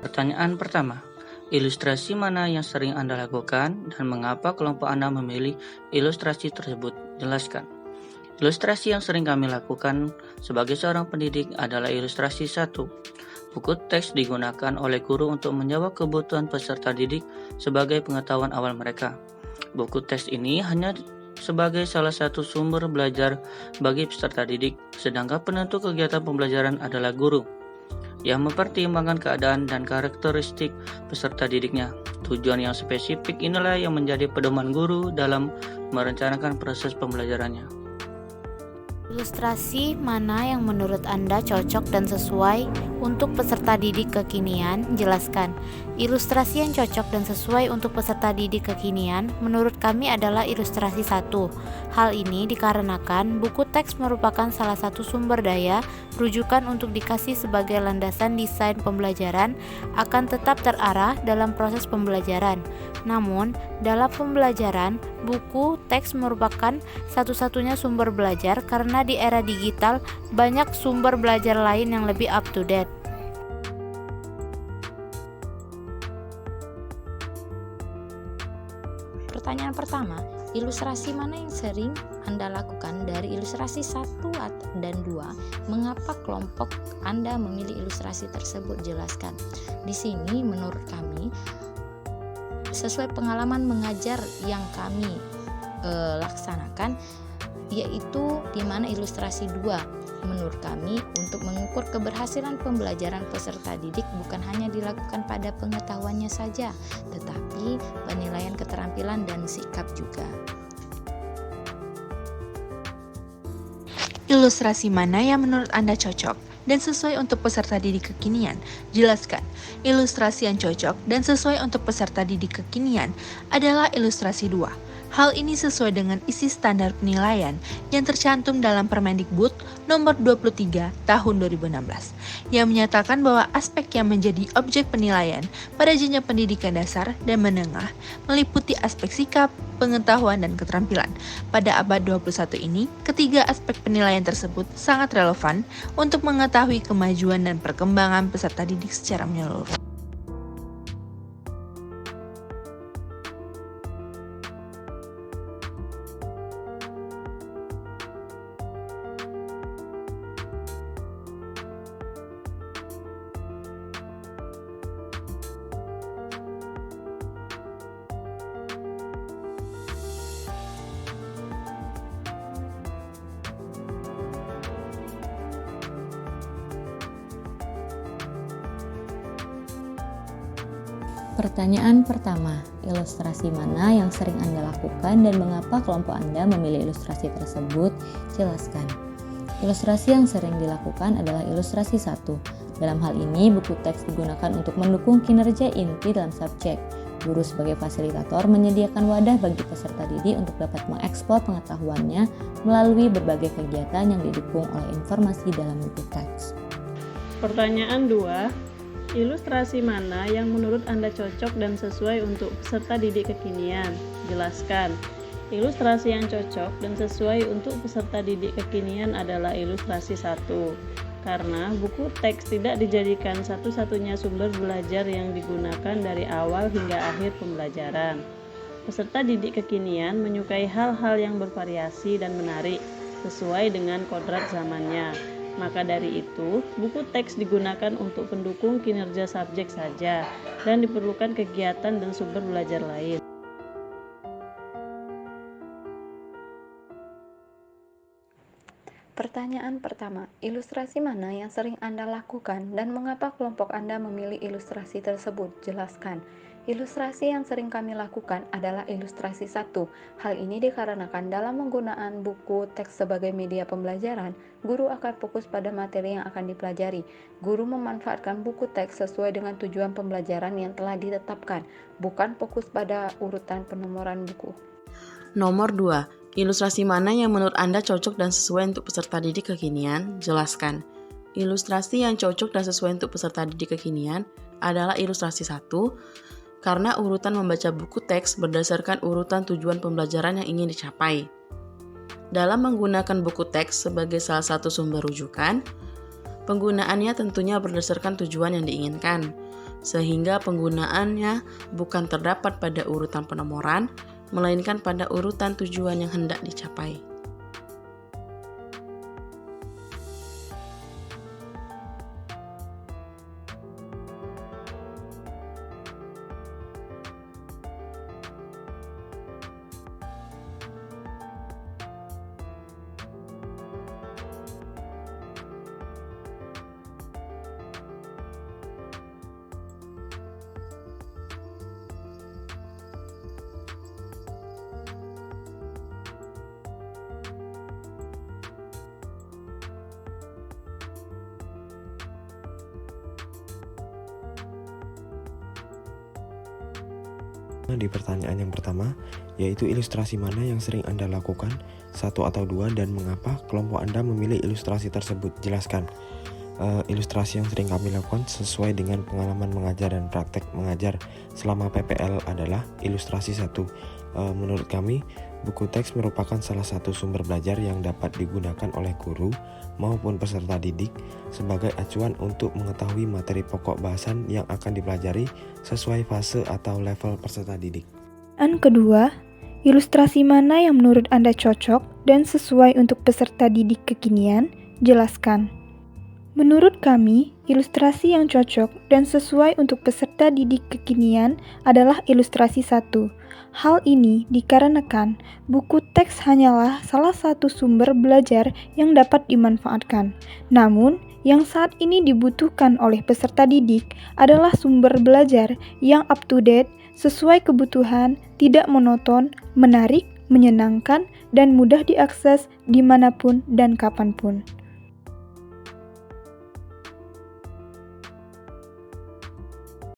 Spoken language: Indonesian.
Pertanyaan pertama, ilustrasi mana yang sering Anda lakukan dan mengapa kelompok Anda memilih ilustrasi tersebut? Jelaskan. Ilustrasi yang sering kami lakukan sebagai seorang pendidik adalah ilustrasi 1. Buku teks digunakan oleh guru untuk menjawab kebutuhan peserta didik sebagai pengetahuan awal mereka. Buku teks ini hanya sebagai salah satu sumber belajar bagi peserta didik, sedangkan penentu kegiatan pembelajaran adalah guru yang mempertimbangkan keadaan dan karakteristik peserta didiknya. Tujuan yang spesifik inilah yang menjadi pedoman guru dalam merencanakan proses pembelajarannya. Ilustrasi mana yang menurut Anda cocok dan sesuai untuk peserta didik kekinian? Jelaskan. Ilustrasi yang cocok dan sesuai untuk peserta didik kekinian menurut kami adalah ilustrasi 1. Hal ini dikarenakan buku teks merupakan salah satu sumber daya rujukan untuk dikasih sebagai landasan desain pembelajaran akan tetap terarah dalam proses pembelajaran. Namun, dalam pembelajaran, buku teks merupakan satu-satunya sumber belajar karena di era digital banyak sumber belajar lain yang lebih up to date. Pertanyaan pertama, ilustrasi mana yang sering Anda lakukan dari ilustrasi 1 dan 2? Mengapa kelompok Anda memilih ilustrasi tersebut? Jelaskan. Di sini menurut kami sesuai pengalaman mengajar yang kami laksanakan, yaitu di mana ilustrasi 2 menurut kami untuk mengukur keberhasilan pembelajaran peserta didik bukan hanya dilakukan pada pengetahuannya saja, tetapi penilaian keterampilan dan sikap juga. Ilustrasi mana yang menurut Anda cocok dan sesuai untuk peserta didik kekinian? Jelaskan. Ilustrasi yang cocok dan sesuai untuk peserta didik kekinian adalah ilustrasi 2. Hal ini sesuai dengan isi standar penilaian yang tercantum dalam Permendikbud nomor 23 tahun 2016 yang menyatakan bahwa aspek yang menjadi objek penilaian pada jenjang pendidikan dasar dan menengah meliputi aspek sikap, pengetahuan, dan keterampilan. Pada abad 21 ini, ketiga aspek penilaian tersebut sangat relevan untuk mengetahui kemajuan dan perkembangan peserta didik secara menyeluruh. Pertanyaan pertama, ilustrasi mana yang sering Anda lakukan dan mengapa kelompok Anda memilih ilustrasi tersebut? Jelaskan. Ilustrasi yang sering dilakukan adalah ilustrasi 1. Dalam hal ini, buku teks digunakan untuk mendukung kinerja inti dalam subjek. Guru sebagai fasilitator menyediakan wadah bagi peserta didik untuk dapat mengeksplor pengetahuannya melalui berbagai kegiatan yang didukung oleh informasi dalam buku teks. Pertanyaan 2. Ilustrasi mana yang menurut Anda cocok dan sesuai untuk peserta didik kekinian? Jelaskan. Ilustrasi yang cocok dan sesuai untuk peserta didik kekinian adalah ilustrasi 1. Karena buku teks tidak dijadikan satu-satunya sumber belajar yang digunakan dari awal hingga akhir pembelajaran. Peserta didik kekinian menyukai hal-hal yang bervariasi dan menarik sesuai dengan kodrat zamannya. Maka dari itu, buku teks digunakan untuk pendukung kinerja subjek saja dan diperlukan kegiatan dan sumber belajar lain. Pertanyaan pertama, ilustrasi mana yang sering Anda lakukan dan mengapa kelompok Anda memilih ilustrasi tersebut? Jelaskan. Ilustrasi yang sering kami lakukan adalah ilustrasi 1. Hal ini dikarenakan dalam penggunaan buku teks sebagai media pembelajaran, guru akan fokus pada materi yang akan dipelajari. Guru memanfaatkan buku teks sesuai dengan tujuan pembelajaran yang telah ditetapkan, bukan fokus pada urutan penomoran buku. Nomor 2. Ilustrasi mana yang menurut Anda cocok dan sesuai untuk peserta didik kekinian? Jelaskan. Ilustrasi yang cocok dan sesuai untuk peserta didik kekinian adalah ilustrasi 1, karena urutan membaca buku teks berdasarkan urutan tujuan pembelajaran yang ingin dicapai. Dalam menggunakan buku teks sebagai salah satu sumber rujukan, penggunaannya tentunya berdasarkan tujuan yang diinginkan. sehingga penggunaannya bukan terdapat pada urutan penomoran, melainkan pada urutan tujuan yang hendak dicapai. Di pertanyaan yang pertama, yaitu ilustrasi mana yang sering Anda lakukan, satu atau dua, dan mengapa kelompok Anda memilih ilustrasi tersebut? Jelaskan. Ilustrasi yang sering kami lakukan sesuai dengan pengalaman mengajar dan praktek mengajar selama PPL adalah ilustrasi 1. Menurut kami, buku teks merupakan salah satu sumber belajar yang dapat digunakan oleh guru maupun peserta didik sebagai acuan untuk mengetahui materi pokok bahasan yang akan dipelajari sesuai fase atau level peserta didik. Dan kedua, ilustrasi mana yang menurut Anda cocok dan sesuai untuk peserta didik kekinian? Jelaskan. Menurut kami, ilustrasi yang cocok dan sesuai untuk peserta didik kekinian adalah ilustrasi 1. Hal ini dikarenakan buku teks hanyalah salah satu sumber belajar yang dapat dimanfaatkan. Namun, yang saat ini dibutuhkan oleh peserta didik adalah sumber belajar yang up-to-date, sesuai kebutuhan, tidak monoton, menarik, menyenangkan, dan mudah diakses dimanapun dan kapanpun.